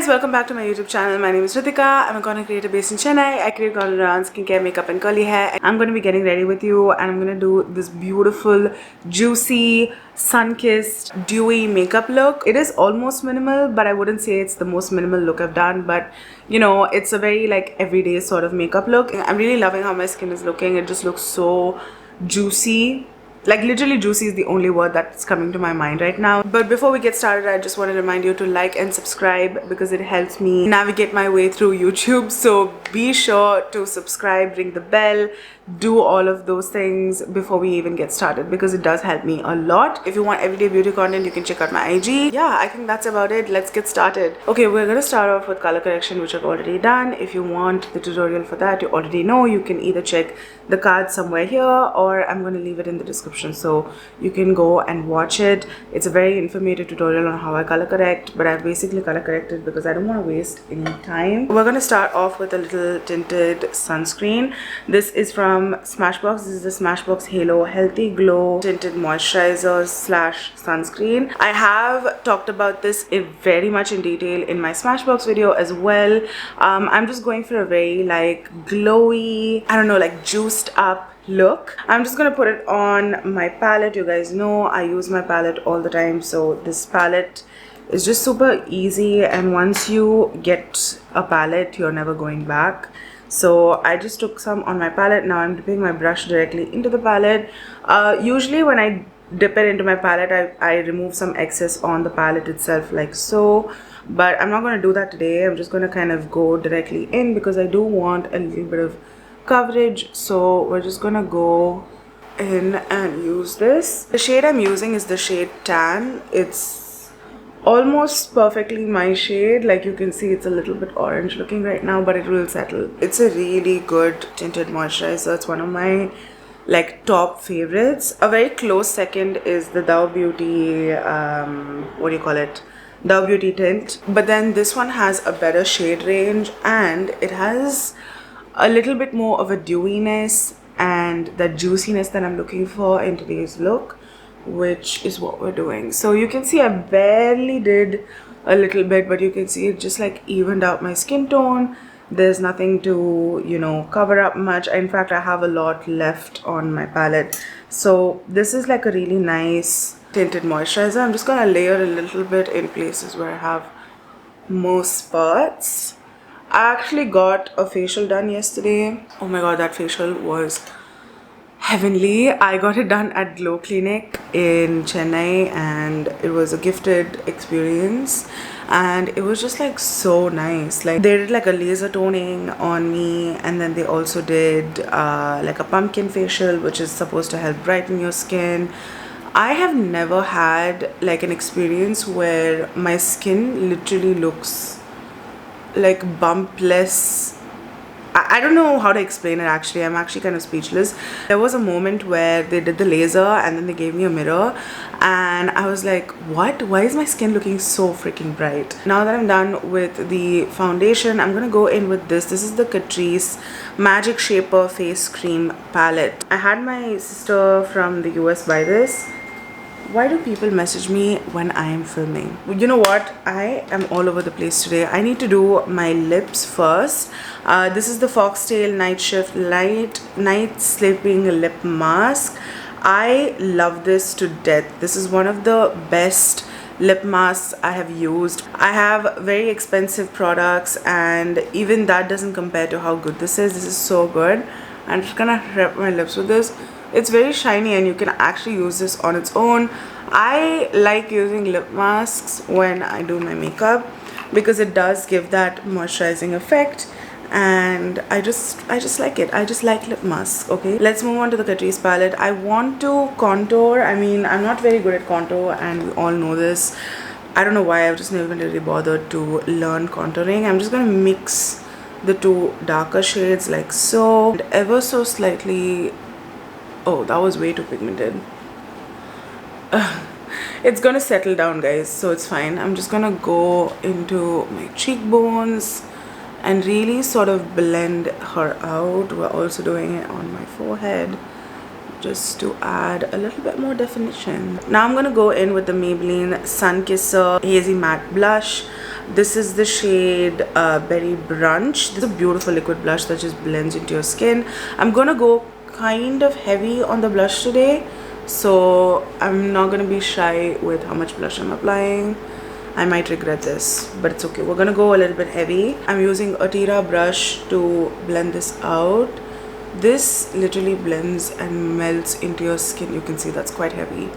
guys, welcome back to my YouTube channel. My name is Ritika. I'm a content creator based in Chennai. I create content around skincare, makeup and curly hair. I'm going to be getting ready with you and I'm going to do this beautiful, juicy, sun-kissed, dewy makeup look. It is almost minimal, but I wouldn't say it's the most minimal look I've done, but you know, it's a very like everyday sort of makeup look. I'm really loving how my skin is looking. It just looks so juicy. Like literally juicy is the only word that's coming to my mind right now. But before we get started, I just want to remind you to like and subscribe because it helps me navigate my way through YouTube. So be sure to subscribe, ring the bell, do all of those things before we even get started because it does help me a lot. If you want everyday beauty content, you can check out my IG. Yeah, I think that's about it. Let's get started. Okay, we're gonna start off with color correction, which I've already done. If you want the tutorial for that, you already know. You can either check the card somewhere here or I'm gonna leave it in the description so you can go and watch it. It's a very informative tutorial on how I color correct, but I've basically color corrected because I don't want to waste any time. We're gonna start off with a little tinted sunscreen. This is from Smashbox. This is the Smashbox Halo Healthy Glow Tinted Moisturizer slash sunscreen. I have talked about this very much in detail in my Smashbox video as well. I'm just going for a very like glowy, I don't know, like juiced up look. I'm just gonna put it on my palette. You guys know I use my palette all the time, so this palette is just super easy, and once you get a palette you're never going back. So I just took some on my palette. Now I'm dipping my brush directly into the palette. Usually when I dip it into my palette, I remove some excess on the palette itself like so, but I'm not going to do that today. I'm just going to kind of go directly in because I do want a little bit of coverage. So we're just going to go in and use this. The shade I'm using is the shade Tan. It's almost perfectly my shade. Like you can see, it's a little bit orange looking right now, but it will settle. It's a really good tinted moisturizer. It's one of my like top favorites. A very close second is the Dow Beauty what do you call it, Dow Beauty tint, but then this one has a better shade range and it has a little bit more of a dewiness and the juiciness that I'm looking for in today's look, which is what we're doing. So you can see I barely did a little bit, but you can see it just like evened out my skin tone. There's nothing to, you know, cover up much. In fact, I have a lot left on my palette. So this is like a really nice tinted moisturizer. I'm just gonna layer a little bit in places where I have more spots. I actually got a facial done yesterday. Oh my god, that facial was heavenly. I got it done at Glow Clinic in Chennai and it was a gifted experience and it was just like so nice. Like they did like a laser toning on me and then they also did like a pumpkin facial, which is supposed to help brighten your skin. I have never had like an experience where my skin literally looks like bumpless. I don't know how to explain it actually. I'm actually kind of speechless. There was a moment where they did the laser and then they gave me a mirror and I was like, what? Why is my skin looking so freaking bright? Now that I'm done with the foundation, I'm gonna go in with this. This is the Catrice Magic Shaper Face Cream Palette. I had my sister from the US buy this. Why do people message me when I am filming? You know what? I am all over the place today. I need to do my lips first. This is the Foxtale Night Sleeping Lip Mask. I love this to death. This is one of the best lip masks I have used. I have very expensive products and even that doesn't compare to how good this is. This is so good. I'm just gonna wrap my lips with this. It's very shiny and you can actually use this on its own. I like using lip masks when I do my makeup because it does give that moisturizing effect and I just like it. I just like lip masks. Okay, let's move on to the Catrice palette. I want to contour. I mean, I'm not very good at contour and we all know this. I don't know why I've just never really bothered to learn contouring. I'm just gonna mix the two darker shades like so and ever so slightly. Oh, that was way too pigmented. It's gonna settle down, guys, so it's fine. I'm just gonna go into my cheekbones and really sort of blend her out. We're also doing it on my forehead just to add a little bit more definition. Now I'm gonna go in with the Maybelline Sunkisser Hazy Matte Blush. This is the shade Berry Brunch. This is a beautiful liquid blush that just blends into your skin. I'm gonna go kind of heavy on the blush today, so I'm not gonna be shy with how much blush I'm applying. I might regret this, but it's okay. We're gonna go a little bit heavy. I'm using a Tira brush to blend this out. This literally blends and melts into your skin. You can see that's quite heavy,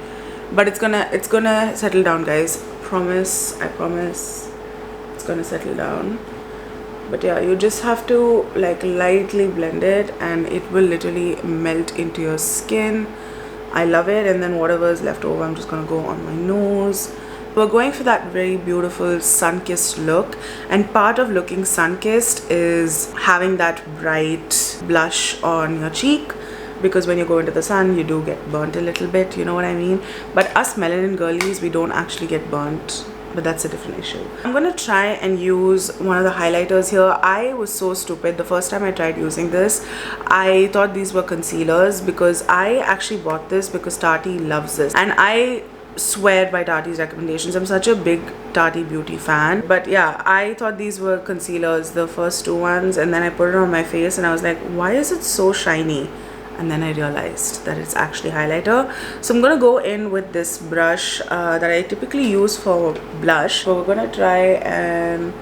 but it's gonna settle down, guys. Promise, I promise it's gonna settle down. But yeah, you just have to like lightly blend it and it will literally melt into your skin. I love it. And then whatever is left over, I'm just gonna go on my nose. We're going for that very beautiful sun-kissed look, and part of looking sun-kissed is having that bright blush on your cheek, because when you go into the sun you do get burnt a little bit, you know what I mean. But us melanin girlies, we don't actually get burnt, but that's a different issue. I'm gonna try and use one of the highlighters here. I was so stupid. The first time I tried using this, I thought these were concealers, because I actually bought this because Tati loves this, and I swear by Tati's recommendations. I'm such a big Tati beauty fan. But yeah, I thought these were concealers, the first two ones, and then I put it on my face and I was like, why is it so shiny? And then I realized that it's actually highlighter. So I'm gonna go in with this brush that I typically use for blush. So we're gonna try and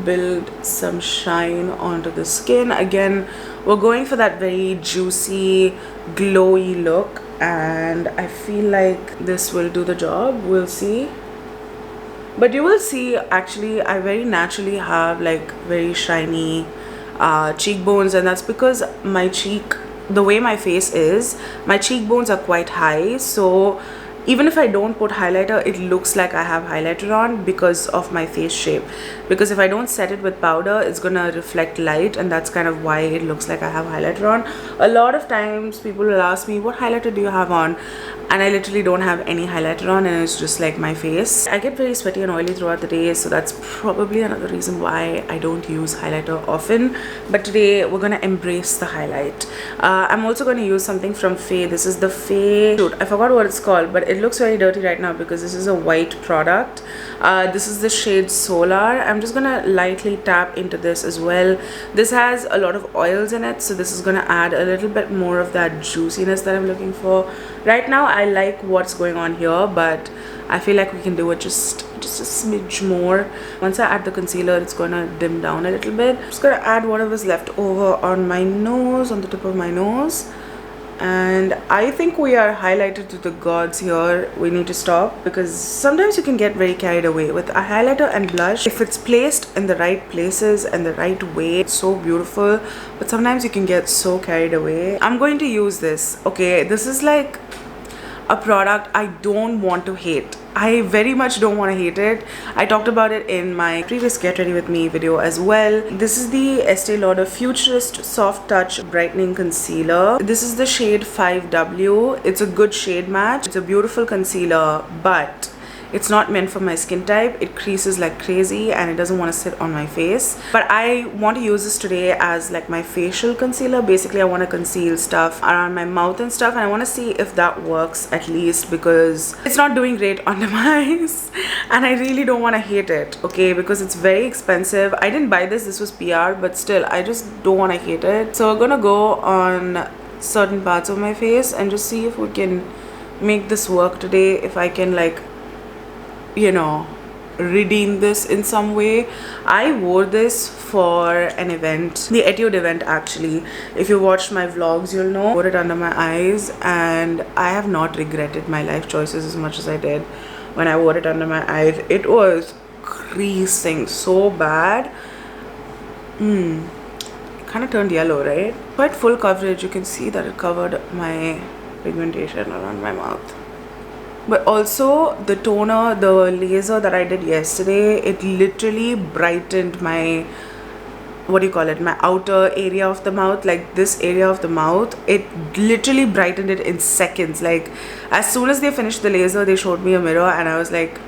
build some shine onto the skin. Again, we're going for that very juicy, glowy look, and I feel like this will do the job. We'll see. But you will see, actually, I very naturally have like very shiny cheekbones, and that's because my cheek, the way my face is, my cheekbones are quite high, so even if I don't put highlighter, it looks like I have highlighter on because of my face shape. Because if I don't set it with powder, it's gonna reflect light, and that's kind of why it looks like I have highlighter on. A lot of times people will ask me, what highlighter do you have on? And I literally don't have any highlighter on, and it's just like my face. I get very sweaty and oily throughout the day, so that's probably another reason why I don't use highlighter often. But today we're gonna embrace the highlight. I'm also gonna use something from Faye. This is the Faye, I forgot what it's called, but it looks very dirty right now because this is a white product. This is the shade Solar. I'm just gonna lightly tap into this as well. This has a lot of oils in it, so this is gonna add a little bit more of that juiciness that I'm looking for. Right now I like what's going on here, but I feel like we can do it just a smidge more. Once I add the concealer, it's gonna dim down a little bit. I'm just gonna add whatever's left over on my nose, on the tip of my nose. And I think we are highlighted to the gods here. We need to stop, because sometimes you can get very carried away with a highlighter and blush. If it's placed in the right places and the right way, it's so beautiful, but sometimes you can get so carried away. I'm going to use this. Okay, this is like a product I don't want to hate. I very much don't want to hate it. I talked about it in my previous Get Ready With Me video as well. This is the Estee Lauder Futurist Soft Touch Brightening Concealer. This is the shade 5W. It's a good shade match. It's a beautiful concealer, but it's not meant for my skin type. It creases like crazy and it doesn't want to sit on my face. But I want to use this today as like my facial concealer. Basically, I want to conceal stuff around my mouth and stuff, and I want to see if that works at least, because it's not doing great under my eyes and I really don't want to hate it, okay, because it's very expensive. I didn't buy this. This was PR, but still, I just don't want to hate it. So we're gonna go on certain parts of my face and just see if we can make this work today. If I can, like, you know, redeem this in some way. I wore this for an event, the Etude event actually. If you watched my vlogs, you'll know. I wore it under my eyes and I have not regretted my life choices as much as I did when I wore it under my eyes. It was creasing so bad. It kind of turned yellow, right? Quite full coverage. You can see that it covered my pigmentation around my mouth. But also the toner, the laser that I did yesterday, it literally brightened my, what do you call it, my outer area of the mouth, like this area of the mouth. It literally brightened it in seconds. Like as soon as they finished the laser, they showed me a mirror and I was like,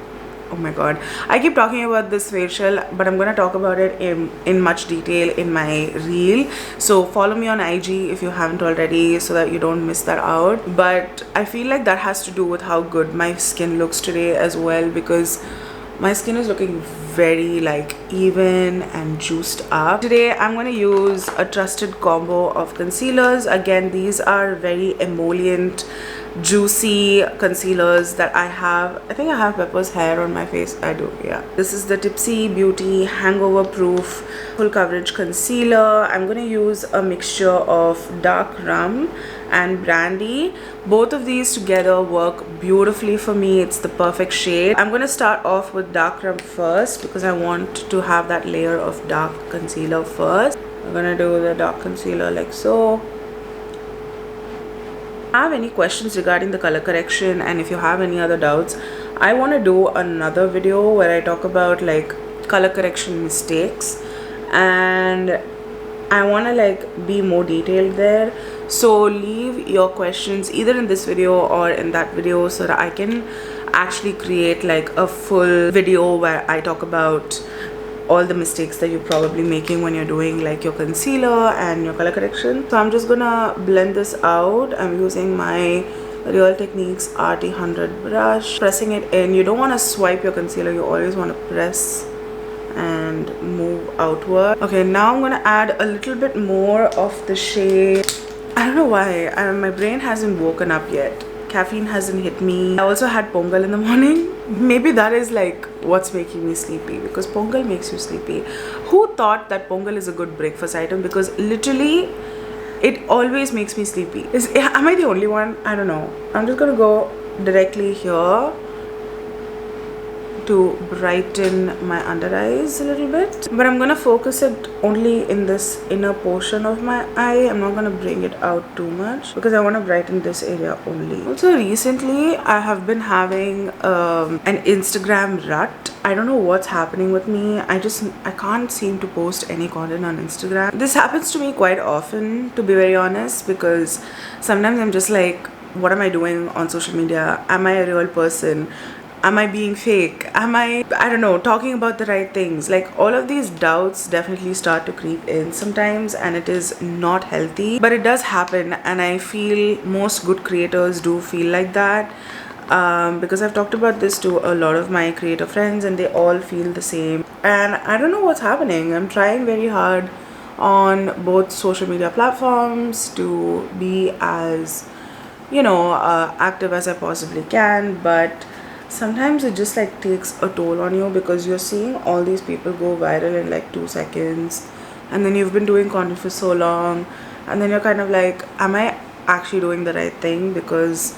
oh my god. I keep talking about this facial, but I'm gonna talk about it in much detail in my reel. So follow me on IG if you haven't already, so that you don't miss that out. But I feel like that has to do with how good my skin looks today as well, because my skin is looking very like even and juiced up. Today I'm going to use a trusted combo of concealers. Again, these are very emollient, juicy concealers that I have. I think I have Pepper's hair on my face. I do, yeah. This is the Tipsy Beauty Hangover Proof Full Coverage Concealer. I'm going to use a mixture of dark rum and brandy. Both of these together work beautifully for me. It's the perfect shade. I'm going to start off with dark rum first because I want to have that layer of dark concealer first. I'm going to do the dark concealer like so. Have any questions regarding the color correction, and if you have any other doubts, I want to do another video where I talk about like color correction mistakes, and I want to like be more detailed there. So leave your questions either in this video or in that video so that I can actually create like a full video where I talk about all the mistakes that you're probably making when you're doing like your concealer and your color correction. So I'm just gonna blend this out. I'm using my Real Techniques RT100 brush, pressing it in. You don't want to swipe your concealer, you always want to press and move outward. Okay, now I'm gonna add a little bit more of the shade. I don't know why, my brain hasn't woken up yet. Caffeine hasn't hit me. I also had pongal in the morning. Maybe that is like what's making me sleepy, because pongal makes you sleepy. Who thought that pongal is a good breakfast item? Because literally it always makes me sleepy. Am I the only one? I don't know. I'm just gonna go directly here to brighten my under eyes a little bit, but I'm gonna focus it only in this inner portion of my eye. I'm not gonna bring it out too much because I want to brighten this area only. Also recently I have been having an Instagram rut. I don't know what's happening with me. I can't seem to post any content on Instagram. This happens to me quite often, to be very honest, because sometimes I'm just like, what am I doing on social media? Am I a real person? Am I being fake? Am I don't know, talking about the right things? Like, all of these doubts definitely start to creep in sometimes, and it is not healthy, but it does happen, and I feel most good creators do feel like that, because I've talked about this to a lot of my creator friends and they all feel the same, and I don't know what's happening. I'm trying very hard on both social media platforms to be as, you know, active as I possibly can, but sometimes it just like takes a toll on you because you're seeing all these people go viral in like 2 seconds, and then you've been doing content for so long, and then you're kind of like, am I actually doing the right thing? Because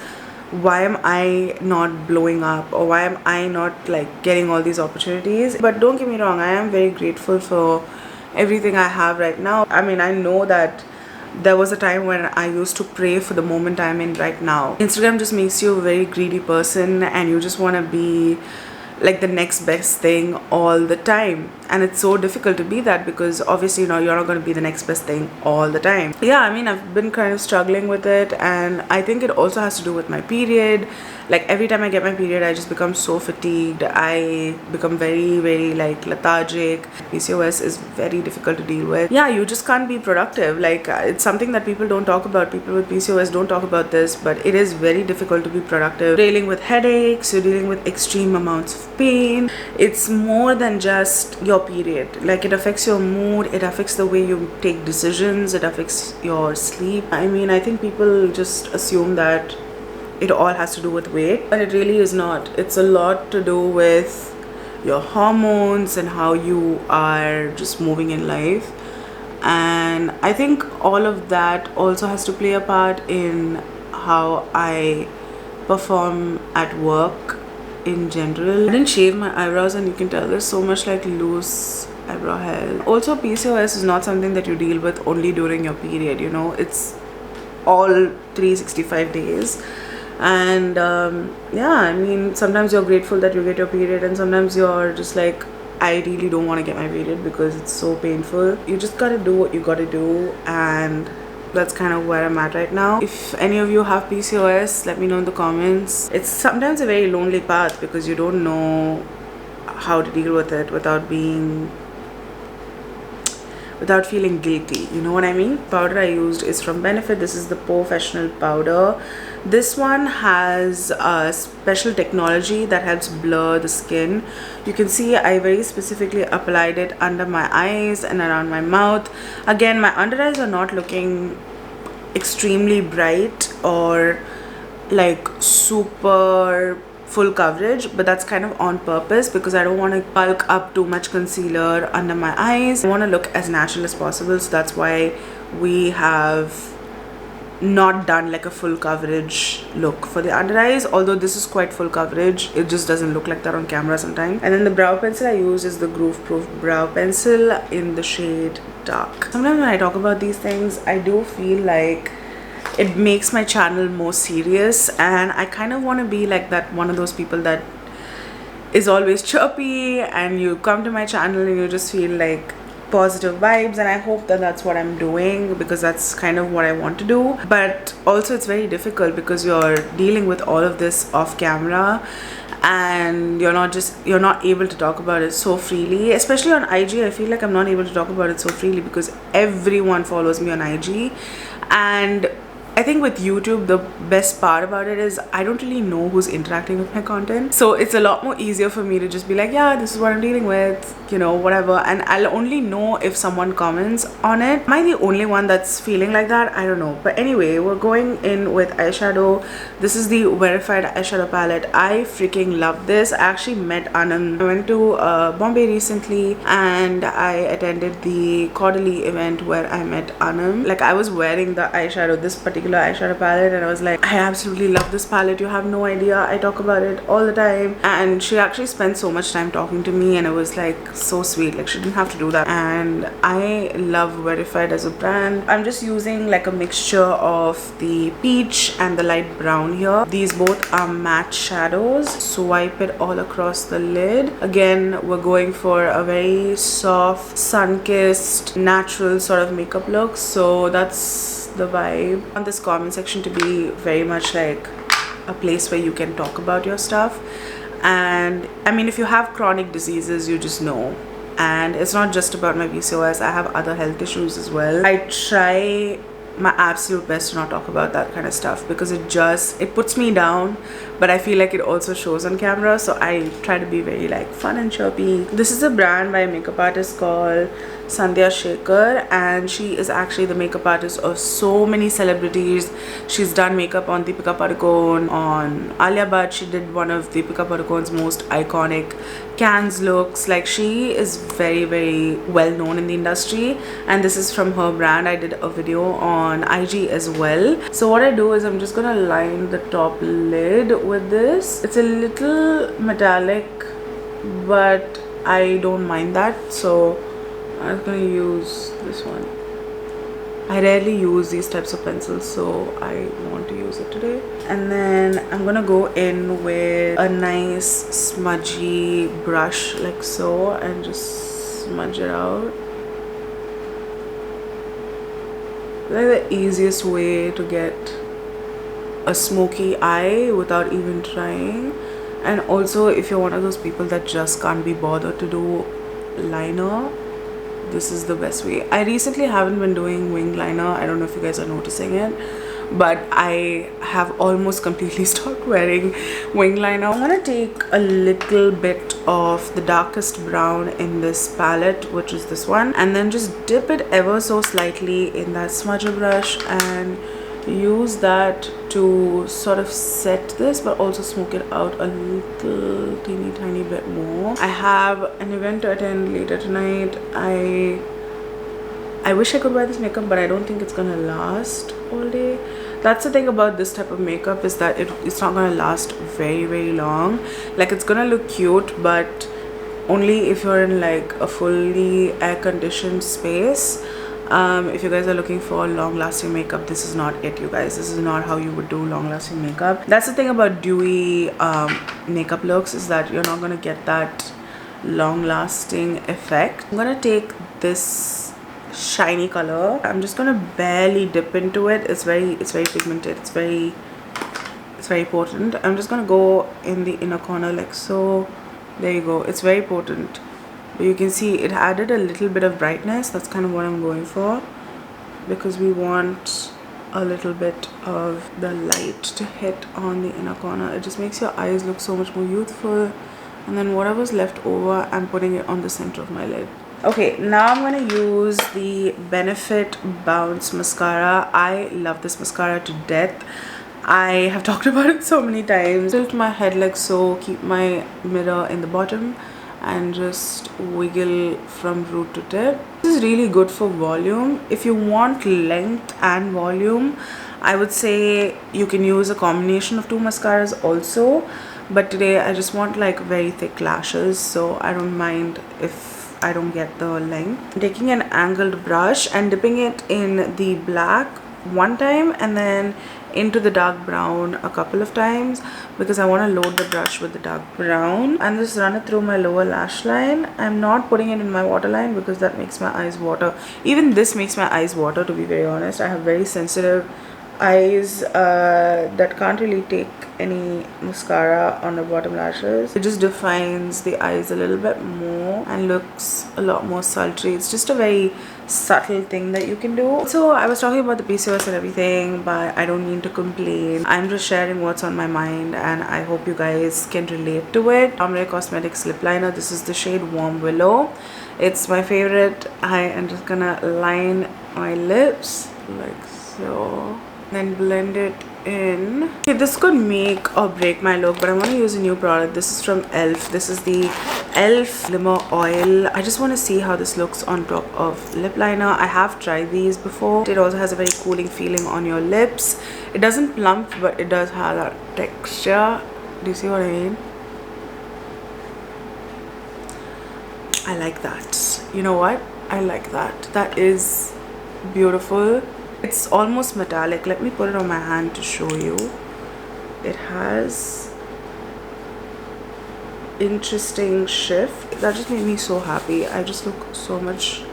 why am I not blowing up, or why am I not like getting all these opportunities? But don't get me wrong, I am very grateful for everything I have right now. I mean, I know that there was a time when I used to pray for the moment I'm in right now. Instagram just makes you a very greedy person, and you just want to be like the next best thing all the time, and it's so difficult to be that because obviously, you know, you're not going to be the next best thing all the time. Yeah, I mean, I've been kind of struggling with it, and I think it also has to do with my period. Like, every time I get my period, I just become so fatigued. I become very, very like lethargic. PCOS is very difficult to deal with. Yeah, you just can't be productive. Like, it's something that people don't talk about. People with PCOS don't talk about this, but it is very difficult to be productive. You're dealing with headaches, you're dealing with extreme amounts of pain. It's more than just your period. Like, it affects your mood, it affects the way you take decisions, it affects your sleep. I mean, I think people just assume that it all has to do with weight, but it really is not. It's a lot to do with your hormones and how you are just moving in life, and I think all of that also has to play a part in how I perform at work in general. I didn't shave my eyebrows, and you can tell there's so much like loose eyebrow hair. Also, PCOS is not something that you deal with only during your period, you know, it's all 365 days. And yeah, I mean, sometimes you're grateful that you get your period, and sometimes you're just like, I really don't want to get my period because it's so painful. You just gotta do what you gotta do, and that's kind of where I'm at right now. If any of you have PCOS, let me know in the comments. It's sometimes a very lonely path because you don't know how to deal with it without being without feeling guilty, you know what I mean? Powder I used is from Benefit. This is the professional powder. This one has a special technology that helps blur the skin. You can see I very specifically applied it under my eyes and around my mouth. Again, my under eyes are not looking extremely bright or like super full coverage, but that's kind of on purpose because I don't want to bulk up too much concealer under my eyes. I want to look as natural as possible, so that's why we have not done like a full coverage look for the under eyes, although this is quite full coverage. It just doesn't look like that on camera sometimes. And then the brow pencil I use is the Groove Proof brow pencil in the shade Dark. Sometimes when I talk about these things, I do feel like it makes my channel more serious, and I kind of want to be like that, one of those people that is always chirpy, and you come to my channel and you just feel like positive vibes, and I hope that that's what I'm doing because that's kind of what I want to do. But also it's very difficult because you're dealing with all of this off camera and you're not able to talk about it so freely, especially on IG. I feel like I'm not able to talk about it so freely because everyone follows me on IG, and I think with YouTube, the best part about it is I don't really know who's interacting with my content. So it's a lot more easier for me to just be like, yeah, this is what I'm dealing with, you know, whatever. And I'll only know if someone comments on it. Am I the only one that's feeling like that? I don't know. But anyway, we're going in with eyeshadow. This is the Verified eyeshadow palette. I freaking love this. I actually met Anand. I went to Bombay recently and I attended the quarterly event where I met Anand. Like, I was wearing the eyeshadow, this particular eyeshadow palette, and I was like, I absolutely love this palette. You have no idea. I talk about it all the time. And she actually spent so much time talking to me, and it was like so sweet. Like, she didn't have to do that. And I love Verified as a brand. I'm just using like a mixture of the peach and the light brown here. These both are matte shadows. Swipe it all across the lid. Again, we're going for a very soft, sun-kissed, natural sort of makeup look. So that's the vibe. I want this comment section to be very much like a place where you can talk about your stuff. And I mean, if you have chronic diseases, you just know. And it's not just about my PCOS. I have other health issues as well. I try my absolute best to not talk about that kind of stuff because it puts me down, but I feel like it also shows on camera. So I try to be very like fun and chirpy. This is a brand by a makeup artist called Sandhya Shekhar, and she is actually the makeup artist of so many celebrities. She's done makeup on Deepika Padukone, on Alia Bhatt. She did one of Deepika Padukone's most iconic Cannes looks. Like, she is very, very well known in the industry, and this is from her brand. I did a video on IG as well. So what I do is I'm just gonna line the top lid with this. It's a little metallic, but I don't mind that, so I'm gonna use this one. I rarely use these types of pencils, so I want to use it today. And then I'm gonna go in with a nice smudgy brush like so and just smudge it out. Like the easiest way to get a smoky eye without even trying. And also, if you're one of those people that just can't be bothered to do liner, this is the best way. I recently haven't been doing wing liner. I don't know if you guys are noticing it, but I have almost completely stopped wearing wing liner. I'm gonna take a little bit of the darkest brown in this palette, which is this one, and then just dip it ever so slightly in that smudger brush and use that to sort of set this but also smoke it out a little teeny tiny bit more. I have an event to attend later tonight. I wish I could wear this makeup, but I don't think it's gonna last all day. That's the thing about this type of makeup, is that it's not gonna last very, very long. Like, it's gonna look cute, but only if you're in like a fully air-conditioned space. If you guys are looking for long-lasting makeup, this is not it, you guys. This is not how you would do long-lasting makeup. That's the thing about dewy makeup looks, is that you're not gonna get that long-lasting effect. I'm gonna take this shiny color. I'm just gonna barely dip into it. It's very pigmented. It's very potent. I'm just gonna go in the inner corner like so. There you go. It's very potent. but you can see it added a little bit of brightness. That's kind of what I'm going for, because we want a little bit of the light to hit on the inner corner. It just makes your eyes look so much more youthful. And then whatever's left over, I'm putting it on the center of my lid. Okay, now I'm going to use the Benefit Bounce Mascara. I love this mascara to death. I have talked about it so many times. Tilt my head like so, keep my mirror in the bottom, and just wiggle from root to tip. This is really good for volume. If you want length and volume, I would say you can use a combination of two mascaras also. But today I just want like very thick lashes, so I don't mind if I don't get the length. I'm taking an angled brush and dipping it in the black one time and then into the dark brown a couple of times, because I want to load the brush with the dark brown and just run it through my lower lash line. I'm not putting it in my waterline because that makes my eyes water. Even this makes my eyes water, to be very honest. I have very sensitive eyes that can't really take any mascara on the bottom lashes. It just defines the eyes a little bit more and looks a lot more sultry. It's just a very subtle thing that you can do. So I was talking about the PCOS and everything, but I don't mean to complain. I'm just sharing what's on my mind, and I hope you guys can relate to it. Amre Cosmetics lip liner. This is the shade Warm Willow. It's my favorite. I am just gonna line my lips like so, then blend it in. Okay, this could make or break my look, but I want to use a new product. This is from e.l.f. This is the e.l.f. Glimmer Oil. I just want to see how this looks on top of lip liner. I have tried these before. It also has a very cooling feeling on your lips. It doesn't plump, but it does have that texture. Do you see what I mean? I like that. You know what? I like that. That is beautiful. It's almost metallic. Let me put it on my hand to show you. It has interesting shift. That just made me so happy. I just look so much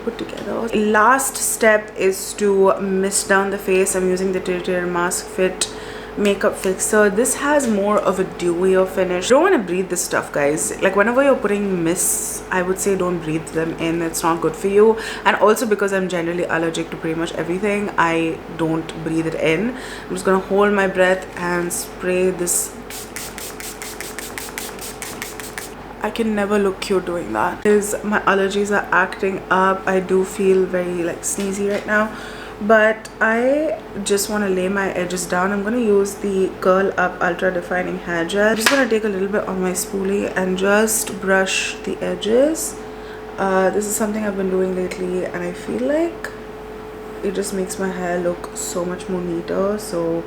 put together. Last step is to mist down the face. I'm using the Tinted Mask Fit makeup fixer. This has more of a dewier finish. You don't want to breathe this stuff, guys. Like whenever you're putting mists, I would say don't breathe them in. It's not good for you. And also because I'm generally allergic to pretty much everything, I don't breathe it in. I'm just gonna hold my breath and spray this. I can never look cute doing that because my allergies are acting up. I do feel very like sneezy right now, but I just want to lay my edges down. I'm going to use the Curl Up Ultra Defining Hair Gel. I'm just going to take a little bit on my spoolie and just brush the edges. This is something I've been doing lately, and I feel like it just makes my hair look so much more neater. So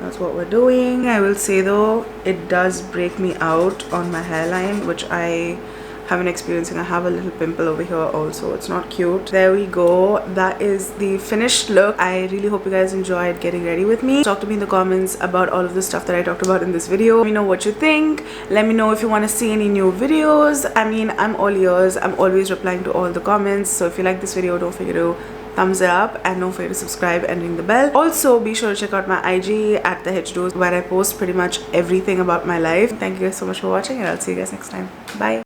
that's what we're doing. I will say though, it does break me out on my hairline, which I have been experiencing. I have a little pimple over here also. It's not cute. There we go. That is the finished look. I really hope you guys enjoyed getting ready with me. Talk to me in the comments about all of the stuff that I talked about in this video. Let me know what you think. Let me know if you want to see any new videos. I mean, I'm all ears. I'm always replying to all the comments. So if you like this video, don't forget to thumbs it up and don't forget to subscribe and ring the bell. Also be sure to check out my IG at thehdose, where I post pretty much everything about my life. Thank you guys so much for watching, and I'll see you guys next time. Bye.